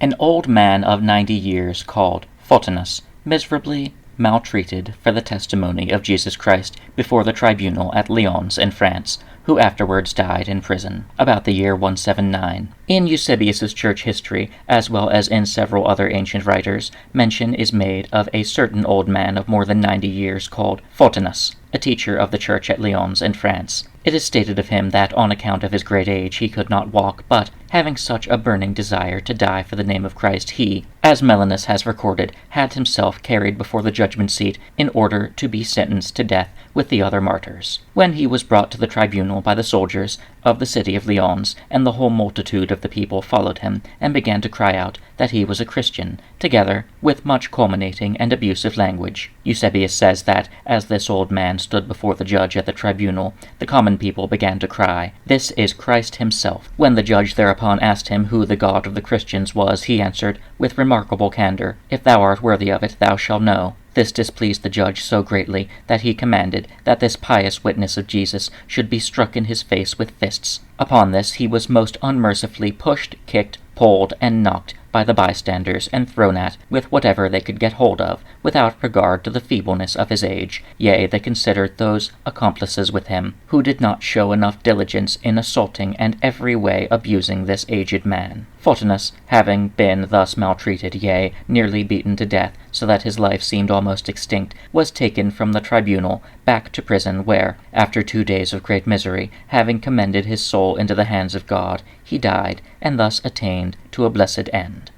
An old man of 90 years called Photinus, miserably maltreated for the testimony of Jesus Christ before the tribunal at Lyons in France, who afterwards died in prison, about the year 179. In Eusebius's church history, as well as in several other ancient writers, mention is made of a certain old man of more than 90 years called Photinus, a teacher of the church at Lyons in France. It is stated of him that on account of his great age he could not walk, but, having such a burning desire to die for the name of Christ, he, as Melanus has recorded, had himself carried before the judgment seat in order to be sentenced to death with the other martyrs. When he was brought to the tribunal by the soldiers of the city of Lyons, and the whole multitude of the people followed him, and began to cry out that he was a Christian, together with much culminating and abusive language. Eusebius says that, as this old man stood before the judge at the tribunal, the common people began to cry, "This is Christ himself." When the judge thereupon asked him who the God of the Christians was, he answered, with remarkable candor, "If thou art worthy of it, thou shalt know." This displeased the judge so greatly that he commanded that this pious witness of Jesus should be struck in his face with fists. Upon this he was most unmercifully pushed, kicked, pulled, and knocked by the bystanders, and thrown at with whatever they could get hold of, without regard to the feebleness of his age. Yea, they considered those accomplices with him, who did not show enough diligence in assaulting and every way abusing this aged man. Photinus, having been thus maltreated, yea, nearly beaten to death, so that his life seemed almost extinct, was taken from the tribunal back to prison, where, after 2 days of great misery, having commended his soul into the hands of God, he died, and thus attained to a blessed end.